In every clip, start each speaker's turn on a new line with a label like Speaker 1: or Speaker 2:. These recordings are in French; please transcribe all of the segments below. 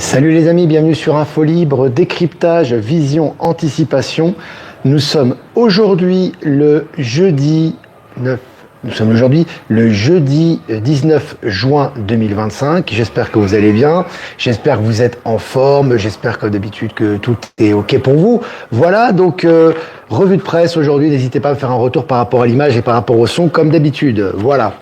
Speaker 1: Salut les amis, bienvenue sur Info Libre, décryptage, vision, anticipation. Nous sommes aujourd'hui le jeudi 9. Nous sommes aujourd'hui le jeudi 19 juin 2025. J'espère que vous allez bien. J'espère que vous êtes en forme. J'espère comme d'habitude que tout est OK pour vous. Voilà, donc revue de presse aujourd'hui. N'hésitez pas à me faire un retour par rapport à l'image et par rapport au son comme d'habitude. Voilà.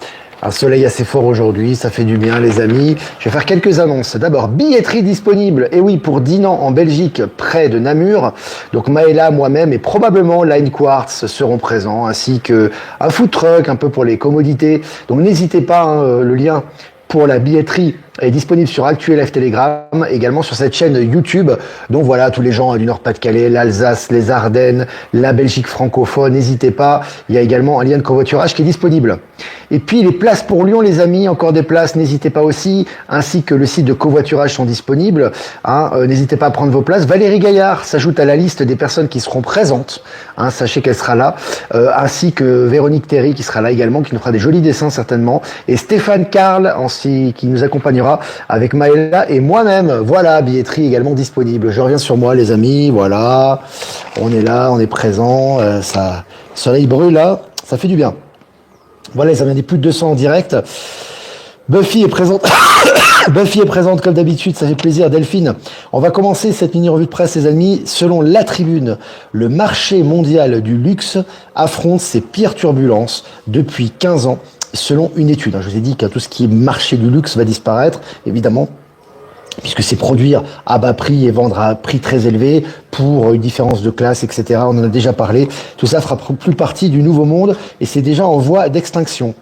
Speaker 1: Un soleil assez fort aujourd'hui, ça fait du bien les amis. Je vais faire quelques annonces. D'abord, billetterie disponible. Et oui, pour Dinan en Belgique, près de Namur. Donc Maëla, moi-même et probablement Line Quartz seront présents, ainsi que un food truck, un peu pour les commodités. Donc n'hésitez pas, hein, le lien pour la billetterie est disponible sur ActuLF Telegram, également sur cette chaîne YouTube. Donc voilà, tous les gens du Nord-Pas-de-Calais, l'Alsace, les Ardennes, la Belgique francophone, n'hésitez pas. Il y a également un lien de covoiturage qui est disponible. Et puis les places pour Lyon, les amis, encore des places, n'hésitez pas aussi, ainsi que le site de covoiturage sont disponibles. N'hésitez pas à prendre vos places. Valérie Gaillard s'ajoute à la liste des personnes qui seront présentes. Sachez qu'elle sera là, ainsi que Véronique Théry qui sera là également, qui nous fera des jolis dessins certainement. Et Stéphane Carl, qui nous accompagnera avec Maëla et moi-même. Voilà, billetterie également disponible. Je reviens sur moi les amis, voilà. On est là, on est présent, ça, le soleil brûle là, ça fait du bien. Voilà, ça vient des plus de 200 en direct. Buffy est présente. Buffy est présente comme d'habitude, ça fait plaisir. Delphine, on va commencer cette mini-revue de presse les amis. Selon La Tribune, le marché mondial du luxe affronte ses pires turbulences depuis 15 ans. Selon une étude, je vous ai dit que tout ce qui est marché du luxe va disparaître, évidemment, puisque c'est produire à bas prix et vendre à prix très élevé pour une différence de classe, etc. On en a déjà parlé. Tout ça fera plus partie du nouveau monde et c'est déjà en voie d'extinction.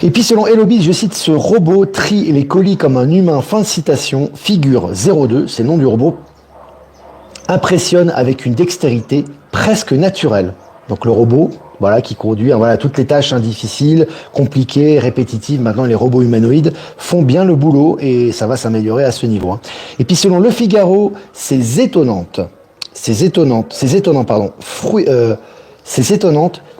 Speaker 1: Et puis selon Elobit, je cite, ce robot trie les colis comme un humain, fin de citation, figure 02, c'est le nom du robot, impressionne avec une dextérité presque naturelle. Donc le robot, voilà, qui conduit, voilà, toutes les tâches difficiles, compliquées, répétitives. Maintenant, les robots humanoïdes font bien le boulot et ça va s'améliorer à ce niveau. Et puis, selon Le Figaro, ces étonnantes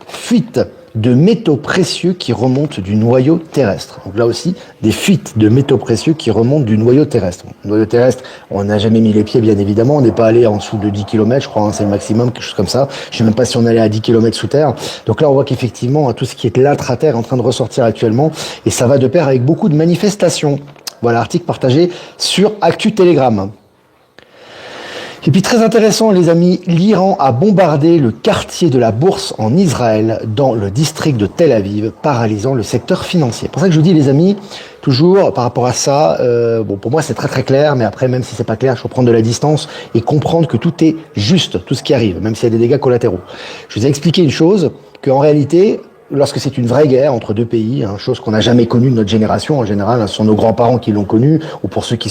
Speaker 1: fuites de métaux précieux qui remontent du noyau terrestre. Donc là aussi, des fuites de métaux précieux qui remontent du noyau terrestre. Le noyau terrestre, on n'a jamais mis les pieds, bien évidemment. On n'est pas allé en dessous de 10 km, je crois, c'est le maximum, quelque chose comme ça. Je ne sais même pas si on allait à 10 km sous terre. Donc là, on voit qu'effectivement, tout ce qui est l'intra-terre est en train de ressortir actuellement. Et ça va de pair avec beaucoup de manifestations. Voilà, article partagé sur Actu Telegram. Et puis très intéressant les amis, l'Iran a bombardé le quartier de la Bourse en Israël dans le district de Tel Aviv, paralysant le secteur financier. C'est pour ça que je vous dis les amis, toujours par rapport à ça, pour moi c'est très très clair, mais après même si c'est pas clair, il faut prendre de la distance et comprendre que tout est juste, tout ce qui arrive, même s'il y a des dégâts collatéraux. Je vous ai expliqué une chose, qu'en réalité, lorsque c'est une vraie guerre entre deux pays, chose qu'on n'a jamais connue de notre génération, en général, ce sont nos grands-parents qui l'ont connue, ou pour ceux qui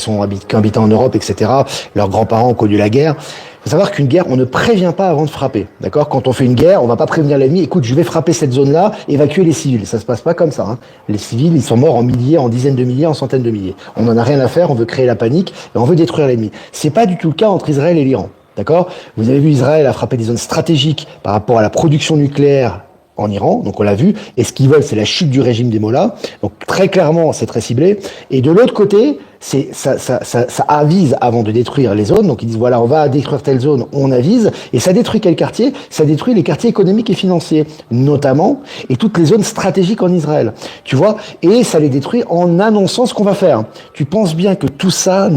Speaker 1: habitent en Europe, etc., leurs grands-parents ont connu la guerre. Il faut savoir qu'une guerre, on ne prévient pas avant de frapper, d'accord? Quand on fait une guerre, on va pas prévenir l'ennemi, écoute, je vais frapper cette zone-là, évacuer les civils. Ça se passe pas comme ça, Les civils, ils sont morts en milliers, en dizaines de milliers, en centaines de milliers. On n'en a rien à faire, on veut créer la panique, et on veut détruire l'ennemi. C'est pas du tout le cas entre Israël et l'Iran, d'accord? Vous avez vu Israël a frappé des zones stratégiques par rapport à la production nucléaire en Iran, donc on l'a vu, et ce qu'ils veulent, c'est la chute du régime des mollahs, donc très clairement, c'est très ciblé, et de l'autre côté, ça avise avant de détruire les zones, donc ils disent voilà, on va détruire telle zone, on avise, et ça détruit quel quartier? Ça détruit les quartiers économiques et financiers, notamment, et toutes les zones stratégiques en Israël, tu vois, et ça les détruit en annonçant ce qu'on va faire. Tu penses bien que tout ça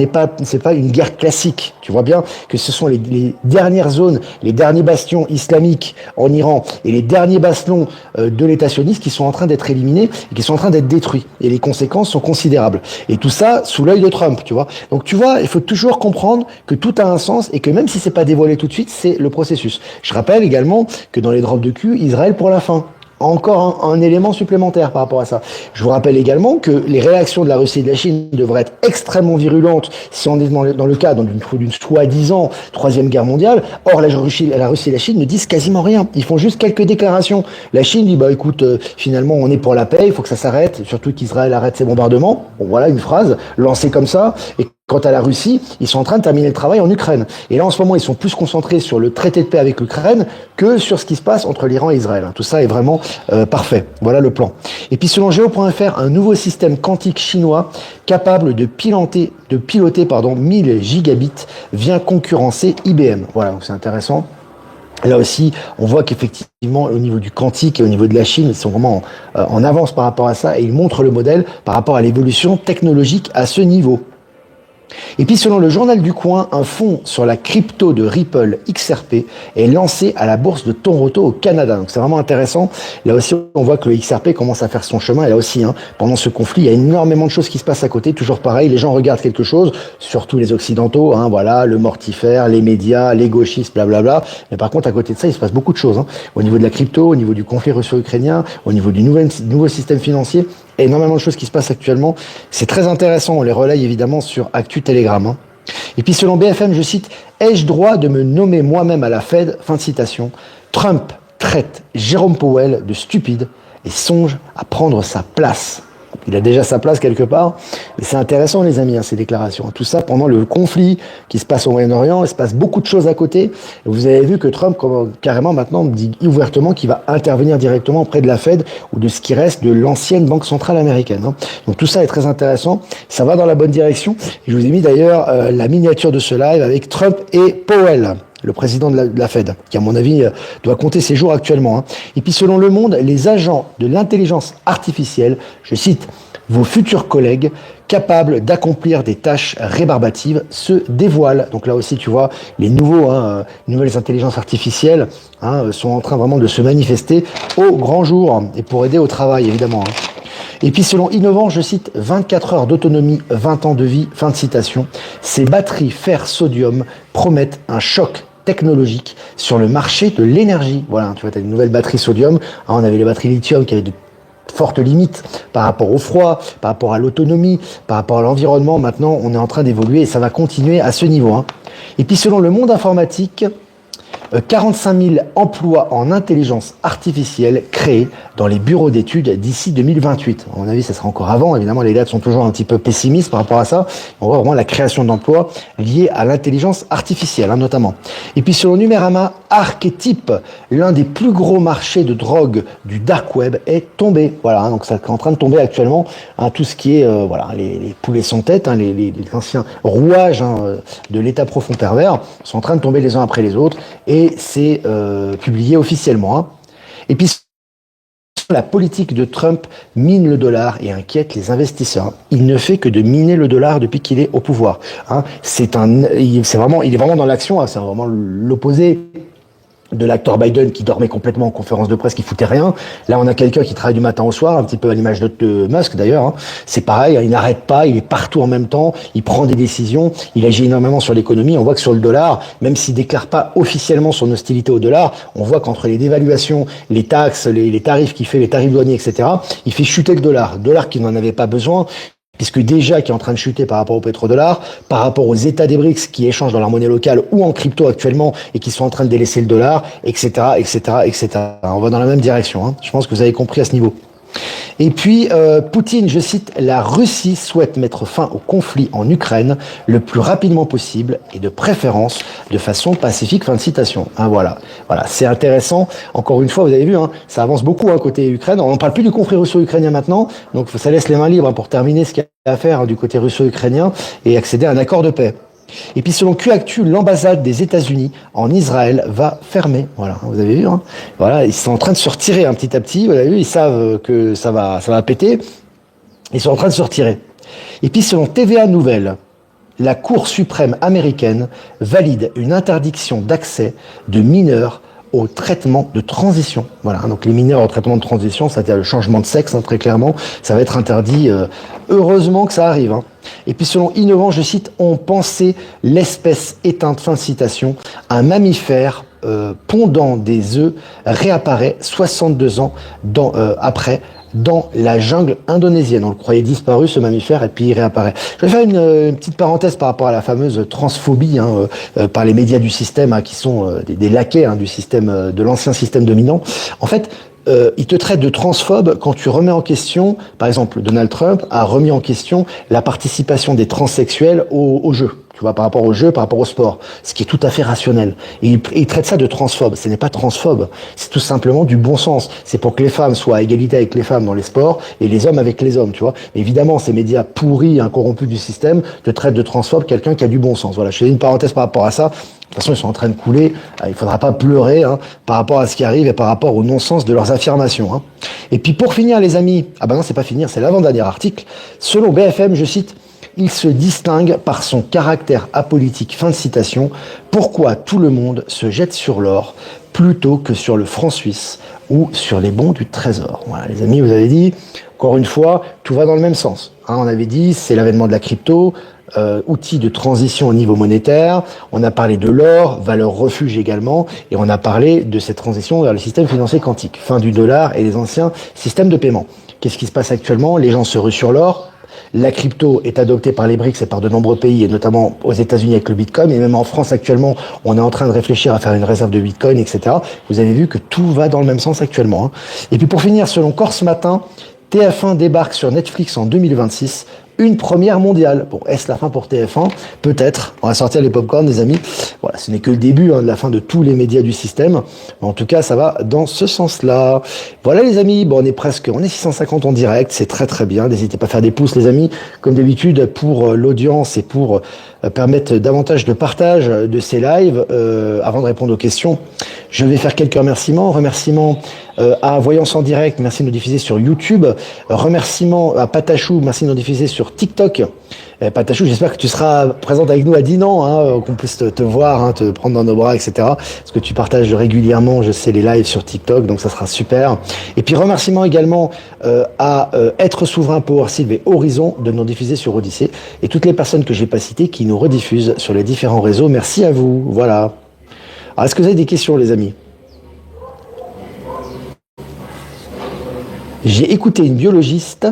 Speaker 1: c'est pas une guerre classique, tu vois bien que ce sont les dernières zones, les derniers bastions islamiques en Iran, et les derniers bastions de l'État sioniste qui sont en train d'être éliminés, et qui sont en train d'être détruits, et les conséquences sont considérables. Et tout ça, sous l'œil de Trump, tu vois. Donc tu vois, il faut toujours comprendre que tout a un sens et que même si c'est pas dévoilé tout de suite, c'est le processus. Je rappelle également que dans les drops de cul, Israël pour la fin. Encore un élément supplémentaire par rapport à ça. Je vous rappelle également que les réactions de la Russie et de la Chine devraient être extrêmement virulentes si on est dans le cadre d'une soi-disant troisième guerre mondiale. Or, la Russie et la Chine ne disent quasiment rien. Ils font juste quelques déclarations. La Chine dit, écoute, finalement, on est pour la paix, il faut que ça s'arrête, surtout qu'Israël arrête ses bombardements. Bon, voilà une phrase lancée comme ça. Et Quant à la Russie, ils sont en train de terminer le travail en Ukraine. Et là, en ce moment, ils sont plus concentrés sur le traité de paix avec l'Ukraine que sur ce qui se passe entre l'Iran et Israël. Tout ça est vraiment parfait. Voilà le plan. Et puis, selon Geo.fr, un nouveau système quantique chinois capable de piloter 1000 gigabits vient concurrencer IBM. Voilà, donc c'est intéressant. Là aussi, on voit qu'effectivement, au niveau du quantique et au niveau de la Chine, ils sont vraiment en avance par rapport à ça et ils montrent le modèle par rapport à l'évolution technologique à ce niveau. Et puis selon le journal du coin, un fonds sur la crypto de Ripple XRP est lancé à la bourse de Toronto au Canada. Donc c'est vraiment intéressant. Là aussi, on voit que le XRP commence à faire son chemin. Et là aussi, pendant ce conflit, il y a énormément de choses qui se passent à côté. Toujours pareil, les gens regardent quelque chose, surtout les Occidentaux, voilà, le mortifère, les médias, les gauchistes, blablabla. Mais par contre, à côté de ça, il se passe beaucoup de choses. Au niveau de la crypto, au niveau du conflit russo-ukrainien, au niveau du nouveau système financier. Énormément de choses qui se passent actuellement. C'est très intéressant. On les relaye évidemment sur Actu Telegram. Et puis selon BFM, je cite, « Ai-je droit de me nommer moi-même à la Fed ?» Fin de citation. Trump traite Jérôme Powell de stupide et songe à prendre sa place. Il a déjà sa place quelque part. Mais c'est intéressant, les amis, ces déclarations. Tout ça pendant le conflit qui se passe au Moyen-Orient. Il se passe beaucoup de choses à côté. Et vous avez vu que Trump, carrément maintenant, dit ouvertement qu'il va intervenir directement auprès de la Fed ou de ce qui reste de l'ancienne Banque centrale américaine. Donc tout ça est très intéressant. Ça va dans la bonne direction. Et je vous ai mis d'ailleurs la miniature de ce live avec Trump et Powell, le président de la Fed, qui à mon avis doit compter ses jours actuellement. Et puis selon Le Monde, les agents de l'intelligence artificielle, je cite, « Vos futurs collègues capables d'accomplir des tâches rébarbatives se dévoilent ». Donc là aussi, tu vois, les nouvelles intelligences artificielles sont en train vraiment de se manifester au grand jour et pour aider au travail, évidemment. Et puis selon Innovant, je cite, 24 heures d'autonomie, 20 ans de vie, fin de citation. Ces batteries fer-sodium promettent un choc technologique sur le marché de l'énergie. Voilà, tu vois, tu as une nouvelle batterie sodium. On avait les batteries lithium qui avaient de fortes limites par rapport au froid, par rapport à l'autonomie, par rapport à l'environnement. Maintenant, on est en train d'évoluer et ça va continuer à ce niveau. Et puis selon le Monde informatique, 45 000 emplois en intelligence artificielle créés dans les bureaux d'études d'ici 2028. À mon avis, ça sera encore avant. Évidemment, les dates sont toujours un petit peu pessimistes par rapport à ça. On voit vraiment la création d'emplois liés à l'intelligence artificielle, notamment. Et puis, selon Numérama, Archetype, l'un des plus gros marchés de drogue du dark web, est tombé. Voilà, donc ça est en train de tomber actuellement. Tout ce qui est, les poulets sans tête, les anciens rouages de l'état profond pervers sont en train de tomber les uns après les autres. Et c'est publié officiellement. Et puis, la politique de Trump mine le dollar et inquiète les investisseurs. Il ne fait que de miner le dollar depuis qu'il est au pouvoir. Il est vraiment dans l'action. C'est vraiment l'opposé de l'acteur Biden qui dormait complètement en conférence de presse, qui foutait rien. Là, on a quelqu'un qui travaille du matin au soir, un petit peu à l'image de Musk d'ailleurs. C'est pareil, il n'arrête pas, il est partout en même temps, il prend des décisions, il agit énormément sur l'économie. On voit que sur le dollar, même s'il déclare pas officiellement son hostilité au dollar, on voit qu'entre les dévaluations, les taxes, les tarifs qu'il fait, les tarifs douaniers, etc., il fait chuter le dollar qui n'en avait pas besoin, puisque déjà qui est en train de chuter par rapport au pétrodollar, par rapport aux États des BRICS qui échangent dans leur monnaie locale ou en crypto actuellement et qui sont en train de délaisser le dollar, etc., etc., etc. On va dans la même direction. Je pense que vous avez compris à ce niveau. Et puis, Poutine, je cite, « La Russie souhaite mettre fin au conflit en Ukraine le plus rapidement possible et de préférence de façon pacifique. » Fin de citation. Voilà, c'est intéressant. Encore une fois, vous avez vu, ça avance beaucoup côté Ukraine. On ne parle plus du conflit russo-ukrainien maintenant, donc ça laisse les mains libres pour terminer ce qu'il y a à faire du côté russo-ukrainien et accéder à un accord de paix. Et puis selon QActu, l'ambassade des États-Unis en Israël va fermer. Voilà, vous avez vu. Voilà, ils sont en train de se retirer petit à petit. Vous avez vu, ils savent que ça va péter. Ils sont en train de se retirer. Et puis selon TVA Nouvelles, la Cour suprême américaine valide une interdiction d'accès de mineurs au traitement de transition. Voilà, donc les mineurs au traitement de transition, c'est-à-dire le changement de sexe, très clairement, ça va être interdit. Heureusement que ça arrive. Et puis selon Innovant, je cite, « On pensait l'espèce éteinte », fin de citation, un mammifère pondant des œufs réapparaît 62 ans après dans la jungle indonésienne. On le croyait disparu, ce mammifère, et puis il réapparaît. Je vais faire une petite parenthèse par rapport à la fameuse transphobie par les médias du système, qui sont des laquais du système, de l'ancien système dominant. En fait, il te traite de transphobe quand tu remets en question, par exemple, Donald Trump a remis en question la participation des transsexuels au jeu. Tu vois, par rapport au jeu, par rapport au sport, ce qui est tout à fait rationnel. Et il traite ça de transphobe. Ce n'est pas transphobe, c'est tout simplement du bon sens. C'est pour que les femmes soient à égalité avec les femmes dans les sports et les hommes avec les hommes, tu vois. Mais évidemment, ces médias pourris, incorrompus du système, te traitent de transphobe quelqu'un qui a du bon sens. Voilà, je fais une parenthèse par rapport à ça. De toute façon, ils sont en train de couler. Il faudra pas pleurer par rapport à ce qui arrive et par rapport au non-sens de leurs affirmations. Et puis pour finir, les amis, ah ben non, c'est pas finir, c'est l'avant-dernier article. Selon BFM, je cite, il se distingue par son caractère apolitique. Fin de citation. Pourquoi tout le monde se jette sur l'or plutôt que sur le franc suisse ou sur les bons du Trésor? Voilà, les amis, vous avez dit, encore une fois, tout va dans le même sens. On avait dit, c'est l'avènement de la crypto, outil de transition au niveau monétaire. On a parlé de l'or, valeur refuge également, et on a parlé de cette transition vers le système financier quantique, fin du dollar et les anciens systèmes de paiement. Qu'est-ce qui se passe actuellement? Les gens se ruent sur l'or. La crypto est adoptée par les BRICS et par de nombreux pays, et notamment aux États-Unis avec le Bitcoin, et même en France actuellement, on est en train de réfléchir à faire une réserve de Bitcoin, etc. Vous avez vu que tout va dans le même sens actuellement. Et puis pour finir, selon Corse Matin, TF1 débarque sur Netflix en 2026, une première mondiale. Bon, est-ce la fin pour TF1? Peut-être. On va sortir les popcorn, les amis. Voilà, ce n'est que le début de la fin de tous les médias du système. En tout cas, ça va dans ce sens-là. Voilà, les amis. Bon, on est 650 en direct. C'est très, très bien. N'hésitez pas à faire des pouces, les amis. Comme d'habitude, pour l'audience et pour permettre davantage de partage de ces lives, avant de répondre aux questions, je vais faire quelques remerciements. Remerciements à Voyance en direct, merci de nous diffuser sur YouTube. Remerciements à Patachou, merci de nous diffuser sur TikTok. Patachou, j'espère que tu seras présente avec nous à Dinan, qu'on puisse te voir, te prendre dans nos bras, etc. Parce que tu partages régulièrement, je sais, les lives sur TikTok, donc ça sera super. Et puis remerciements également à Être Souverain, Power Sylve et Horizon de nous diffuser sur Odyssée. Et toutes les personnes que j'ai pas citées qui nous rediffusent sur les différents réseaux. Merci à vous. Voilà. Alors, est-ce que vous avez des questions, les amis? J'ai écouté une biologiste,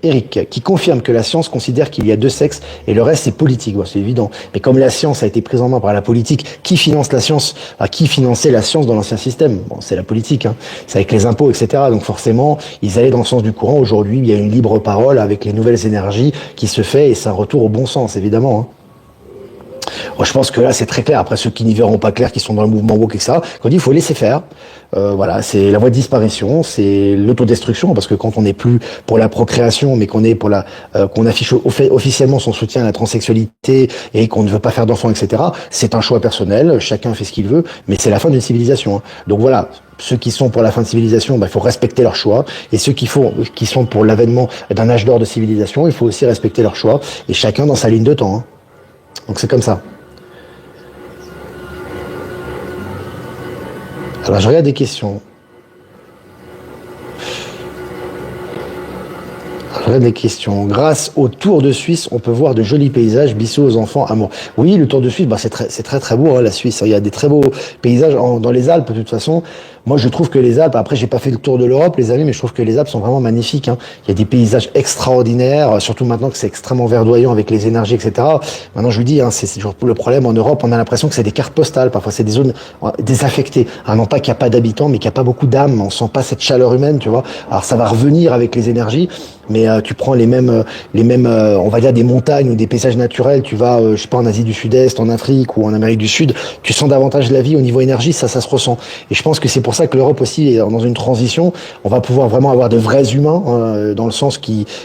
Speaker 1: Eric, qui confirme que la science considère qu'il y a deux sexes et le reste c'est politique. Bon, c'est évident. Mais comme la science a été prise en main par la politique, qui finance la science? Qui finançait la science dans l'ancien système? Bon, c'est la politique. C'est avec les impôts, etc. Donc forcément, ils allaient dans le sens du courant. Aujourd'hui, il y a une libre parole avec les nouvelles énergies qui se fait et c'est un retour au bon sens, évidemment. Bon, je pense que là, c'est très clair. Après, ceux qui n'y verront pas clair, qui sont dans le mouvement woke, etc., qu'on dit, il faut laisser faire. Voilà, c'est la voie de disparition, c'est l'autodestruction, parce que quand on n'est plus pour la procréation, mais qu'on est pour qu'on affiche officiellement son soutien à la transsexualité et qu'on ne veut pas faire d'enfants, etc., c'est un choix personnel. Chacun fait ce qu'il veut, mais c'est la fin d'une civilisation. Donc voilà. Ceux qui sont pour la fin de civilisation, il faut respecter leur choix. Et ceux qui sont pour l'avènement d'un âge d'or de civilisation, il faut aussi respecter leur choix. Et chacun dans sa ligne de temps. Donc c'est comme ça. Alors je regarde des questions. Grâce au Tour de Suisse, on peut voir de jolis paysages. Bisous aux enfants, amour. Oui, le Tour de Suisse, c'est très très beau, la Suisse. Il y a des très beaux paysages dans les Alpes, de toute façon. Moi, je trouve que les Alpes, après, j'ai pas fait le tour de l'Europe, les amis, mais je trouve que les Alpes sont vraiment magnifiques. Il y a des paysages extraordinaires, surtout maintenant que c'est extrêmement verdoyant avec les énergies, etc. Maintenant, je vous dis, c'est toujours le problème en Europe. On a l'impression que c'est des cartes postales. Parfois, c'est des zones désaffectées. Non pas qu'il n'y a pas d'habitants, mais qu'il n'y a pas beaucoup d'âme. On sent pas cette chaleur humaine, tu vois. Alors, ça va revenir avec les énergies. Mais tu prends les mêmes, on va dire des montagnes ou des paysages naturels. Tu vas, je sais pas, en Asie du Sud-Est, en Afrique ou en Amérique du Sud, tu sens davantage la vie au niveau énergie. Ça se ressent. Et je pense que c'est pour ça que l'Europe aussi est dans une transition. On va pouvoir vraiment avoir de vrais humains, dans le sens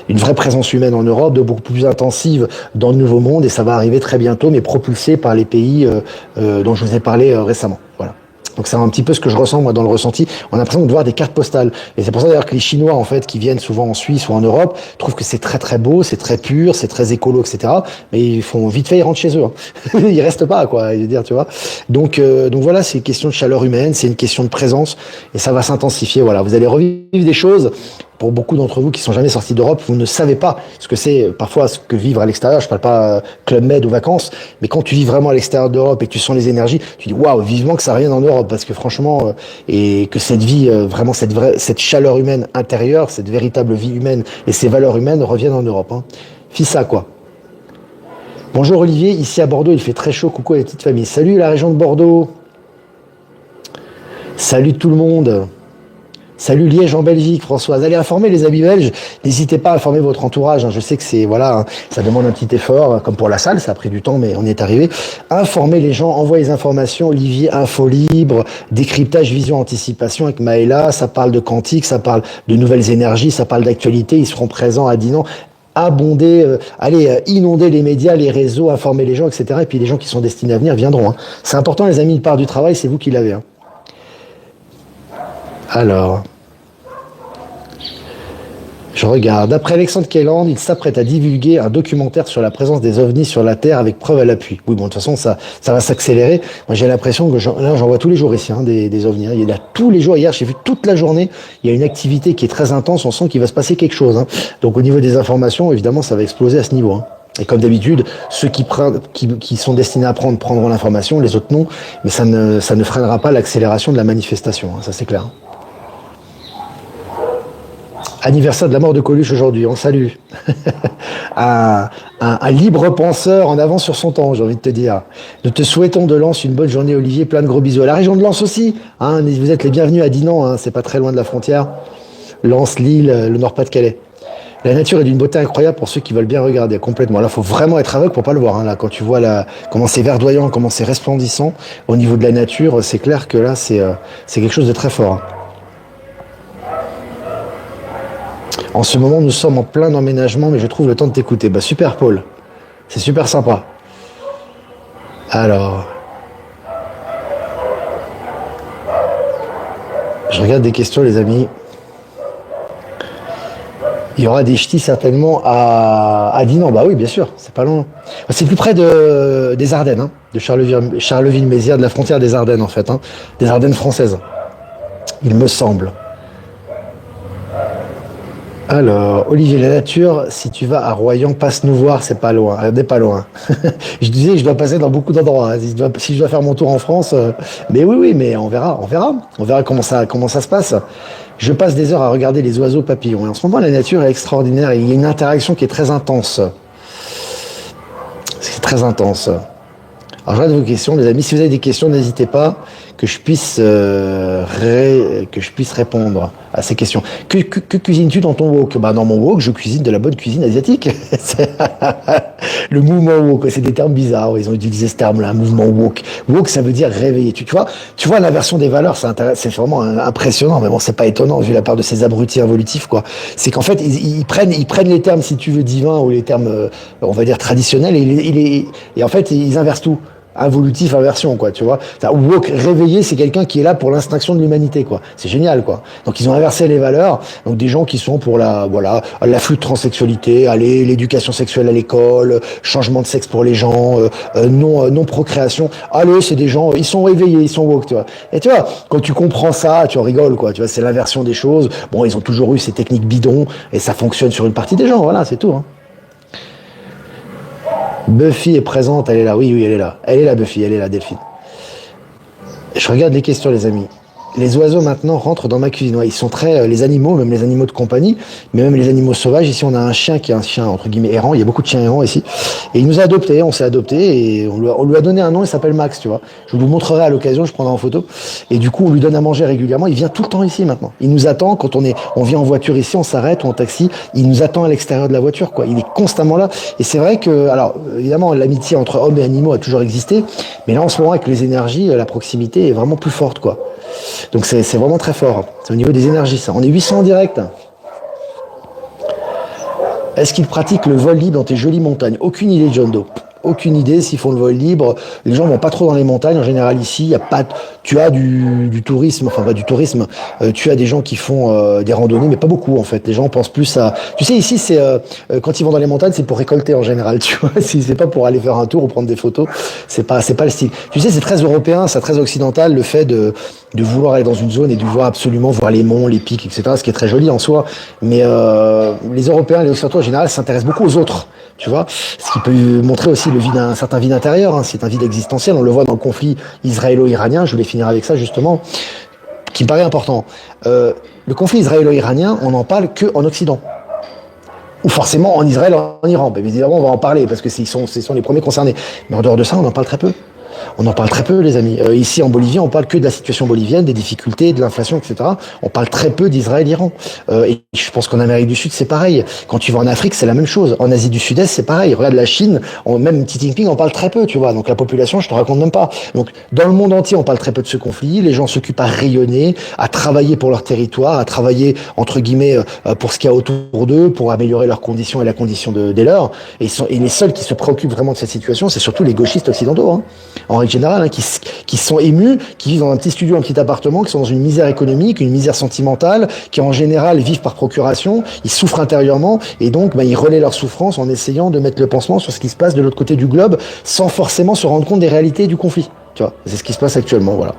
Speaker 1: une vraie présence humaine en Europe, de beaucoup plus intensive dans le Nouveau Monde. Et ça va arriver très bientôt, mais propulsé par les pays dont je vous ai parlé récemment. Voilà. Donc c'est un petit peu ce que je ressens moi dans le ressenti. On a l'impression de voir des cartes postales. Et c'est pour ça d'ailleurs que les Chinois en fait qui viennent souvent en Suisse ou en Europe trouvent que c'est très très beau, c'est très pur, c'est très écolo, etc. Mais ils font vite fait, ils rentrent chez eux. Ils restent pas quoi. Je veux dire, tu vois. Donc voilà, c'est une question de chaleur humaine, c'est une question de présence et ça va s'intensifier. Voilà, vous allez revivre des choses. Pour beaucoup d'entre vous qui sont jamais sortis d'Europe, vous ne savez pas ce que c'est parfois ce que vivre à l'extérieur. Je parle pas Club Med ou vacances, mais quand tu vis vraiment à l'extérieur d'Europe et que tu sens les énergies, tu dis waouh, vivement que ça revienne en Europe parce que franchement et que cette vie vraiment cette chaleur humaine intérieure, cette véritable vie humaine et ces valeurs humaines reviennent en Europe. Fissa quoi. Bonjour Olivier, ici à Bordeaux, il fait très chaud. Coucou à la petite famille. Salut la région de Bordeaux. Salut tout le monde. Salut Liège en Belgique, Françoise. Allez informer les amis belges. N'hésitez pas à informer votre entourage, hein. Je sais que c'est voilà, hein, ça demande un petit effort, comme pour la salle, ça a pris du temps, mais on y est arrivé. Informez les gens, envoyez les informations. Olivier, Info Libre, décryptage, vision, anticipation avec Maëla. Ça parle de quantique, ça parle de nouvelles énergies, ça parle d'actualité. Ils seront présents à Dinan. Abonder, inonder les médias, les réseaux, informer les gens, etc. Et puis les gens qui sont destinés à venir viendront, hein. C'est important, les amis, une part du travail, c'est vous qui l'avez, hein. Alors, je regarde. D'après Alexandre Kelland, il s'apprête à divulguer un documentaire sur la présence des ovnis sur la Terre avec preuve à l'appui. Oui, bon, de toute façon, ça va s'accélérer. Moi, j'ai l'impression que là, j'en vois tous les jours ici, hein, des ovnis, hein. Il y en a tous les jours. Hier, j'ai vu toute la journée. Il y a une activité qui est très intense. On sent qu'il va se passer quelque chose, hein. Donc, au niveau des informations, évidemment, ça va exploser à ce niveau, hein. Et comme d'habitude, ceux qui sont destinés à prendront l'information, les autres non. Mais ça ne freinera pas l'accélération de la manifestation, hein. Ça, c'est clair. Anniversaire de la mort de Coluche aujourd'hui, on salue. un libre penseur en avance sur son temps, j'ai envie de te dire. Nous te souhaitons de Lens une bonne journée, Olivier, plein de gros bisous. À la région de Lens aussi, hein, vous êtes les bienvenus à Dinan, hein, c'est pas très loin de la frontière. Lens, Lille, le Nord-Pas-de-Calais. La nature est d'une beauté incroyable pour ceux qui veulent bien regarder complètement. Là, faut vraiment être aveugle pour pas le voir, hein. Là, quand tu vois comment c'est verdoyant, comment c'est resplendissant au niveau de la nature, c'est clair que là, c'est quelque chose de très fort, hein. En ce moment, nous sommes en plein emménagement, mais je trouve le temps de t'écouter. Bah super, Paul. C'est super sympa. Alors, je regarde des questions, les amis. Il y aura des ch'tis certainement à Dinan. Bah oui, bien sûr, c'est pas loin. C'est plus près des Ardennes, hein, de Charleville-Mézières, de la frontière des Ardennes en fait, hein, des Ardennes françaises, il me semble. Alors, Olivier, la nature, si tu vas à Royan, passe nous voir, c'est pas loin, n'est pas loin. Je disais, je dois passer dans beaucoup d'endroits, hein. Si je dois faire mon tour en France, mais oui, mais on verra comment ça se passe. Je passe des heures à regarder les oiseaux papillons. Et en ce moment, la nature est extraordinaire et il y a une interaction qui est très intense. C'est très intense. Alors, je regarde vos questions, les amis. Si vous avez des questions, n'hésitez pas que je puisse répondre à ces questions. Que cuisines-tu dans ton wok? Bah, dans mon wok, je cuisine de la bonne cuisine asiatique. Le mouvement wok, c'est des termes bizarres. Ils ont utilisé ce terme-là, mouvement wok. Wok, ça veut dire réveiller. Tu vois l'inversion des valeurs, c'est vraiment impressionnant. Mais bon, c'est pas étonnant vu la part de ces abrutis involutifs, quoi. C'est qu'en fait, ils prennent les termes, si tu veux, divins ou les termes, on va dire traditionnels, et en fait, ils inversent tout. Involutif, inversion, quoi, tu vois. Woke, réveillé, c'est quelqu'un qui est là pour l'extinction de l'humanité, quoi. C'est génial, quoi. Donc, ils ont inversé les valeurs. Donc, des gens qui sont pour la flux de transsexualité, l'éducation sexuelle à l'école, changement de sexe pour les gens, non procréation. Allez, c'est des gens, ils sont réveillés, ils sont woke, tu vois. Et tu vois, quand tu comprends ça, tu en rigoles, quoi. Tu vois, c'est l'inversion des choses. Bon, ils ont toujours eu ces techniques bidons et ça fonctionne sur une partie des gens. Voilà, c'est tout, hein. Buffy est présente, elle est là. Oui, elle est là. Elle est là, Buffy, elle est là, Delphine. Je regarde les questions, les amis. Les oiseaux, maintenant, rentrent dans ma cuisine. Ouais, ils sont les animaux, même les animaux de compagnie, mais même les animaux sauvages. Ici, on a un chien qui est un chien, entre guillemets, errant. Il y a beaucoup de chiens errants ici. Et il nous a adoptés, on s'est adoptés, et on lui a donné un nom, il s'appelle Max, tu vois. Je vous montrerai à l'occasion, je prendrai en photo. Et du coup, on lui donne à manger régulièrement. Il vient tout le temps ici, maintenant. Il nous attend, quand on vient en voiture ici, on s'arrête, ou en taxi. Il nous attend à l'extérieur de la voiture, quoi. Il est constamment là. Et c'est vrai que, alors, évidemment, l'amitié entre hommes et animaux a toujours existé. Mais là, en ce moment, avec les énergies, la proximité est vraiment plus forte, quoi. Donc c'est vraiment très fort. C'est au niveau des énergies, ça. On est 800 en direct. Est-ce qu'ils pratiquent le vol libre dans tes jolies montagnes? Aucune idée, John Doe. Aucune idée s'ils font le vol libre. Les gens vont pas trop dans les montagnes. En général, ici, il y a pas. Tu as du tourisme, enfin pas du tourisme. Tu as des gens qui font des randonnées, mais pas beaucoup en fait. Les gens pensent plus à. Tu sais, ici, c'est quand ils vont dans les montagnes, c'est pour récolter en général. Tu vois, c'est pas pour aller faire un tour ou prendre des photos. C'est pas le style. Tu sais, c'est très européen, c'est très occidental le fait de vouloir aller dans une zone et de vouloir absolument voir les monts, les pics, etc. Ce qui est très joli en soi. Mais les Européens, les Occidentaux en général, s'intéressent beaucoup aux autres. Tu vois, ce qui peut montrer aussi un certain vide intérieur, hein. C'est un vide existentiel. On le voit dans le conflit israélo-iranien. Je voulais finir avec ça justement, qui me paraît important. Le conflit israélo-iranien, on n'en parle que en Occident, ou forcément en Israël, en Iran. Mais évidemment, on va en parler parce que ce sont les premiers concernés. Mais en dehors de ça, on en parle très peu. On en parle très peu, les amis. Ici, en Bolivie, on parle que de la situation bolivienne, des difficultés, de l'inflation, etc. On parle très peu d'Israël-Iran. Et je pense qu'en Amérique du Sud, c'est pareil. Quand tu vas en Afrique, c'est la même chose. En Asie du Sud-Est, c'est pareil. Regarde la Chine, même Xi Jinping en parle très peu, tu vois. Donc la population, je te raconte même pas. Donc dans le monde entier, on parle très peu de ce conflit. Les gens s'occupent à rayonner, à travailler pour leur territoire, à travailler entre guillemets pour ce qu'il y a autour d'eux, pour améliorer leurs conditions et la condition des leurs. Et les seuls qui se préoccupent vraiment de cette situation, c'est surtout les gauchistes occidentaux, hein, en règle générale, hein, qui sont émus, qui vivent dans un petit studio, un petit appartement, qui sont dans une misère économique, une misère sentimentale, qui en général vivent par procuration, ils souffrent intérieurement, et donc ils relaient leur souffrance en essayant de mettre le pansement sur ce qui se passe de l'autre côté du globe, sans forcément se rendre compte des réalités du conflit. Tu vois, c'est ce qui se passe actuellement, voilà.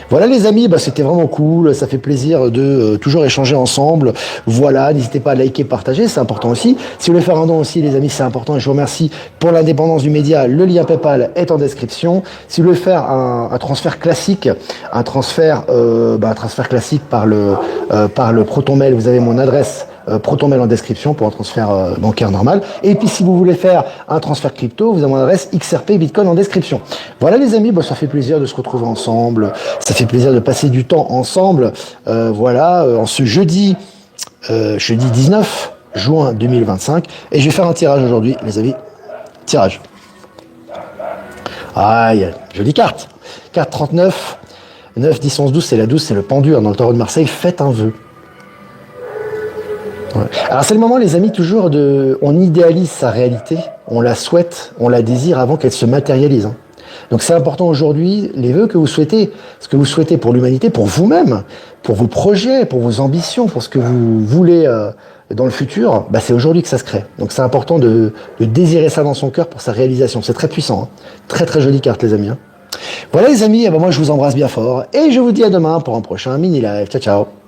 Speaker 1: Voilà les amis, c'était vraiment cool, ça fait plaisir de toujours échanger ensemble. Voilà, n'hésitez pas à liker, partager, c'est important aussi. Si vous voulez faire un don aussi les amis, c'est important et je vous remercie pour l'indépendance du média. Le lien PayPal est en description. Si vous voulez faire un transfert classique, un transfert classique par le ProtonMail, vous avez mon adresse ProtonMail en description pour un transfert bancaire normal. Et puis si vous voulez faire un transfert crypto, vous avez mon adresse XRP Bitcoin en description. Voilà les amis, ça fait plaisir de se retrouver ensemble, ça fait plaisir de passer du temps ensemble. En ce jeudi 19 juin 2025. Et je vais faire un tirage aujourd'hui, les amis. Tirage. Aïe, jolie carte. Carte 39, 9, 10, 11, 12, c'est la 12, c'est le pendu, hein, dans le tarot de Marseille. Faites un vœu. Ouais. Alors c'est le moment les amis toujours on idéalise sa réalité, on la souhaite, on la désire avant qu'elle se matérialise. Hein. Donc c'est important aujourd'hui, les vœux que vous souhaitez, ce que vous souhaitez pour l'humanité, pour vous-même, pour vos projets, pour vos ambitions, pour ce que vous voulez dans le futur, c'est aujourd'hui que ça se crée. Donc c'est important de désirer ça dans son cœur pour sa réalisation. C'est très puissant, hein. Très très jolie carte les amis. Hein. Voilà les amis, moi je vous embrasse bien fort et je vous dis à demain pour un prochain mini live. Ciao ciao.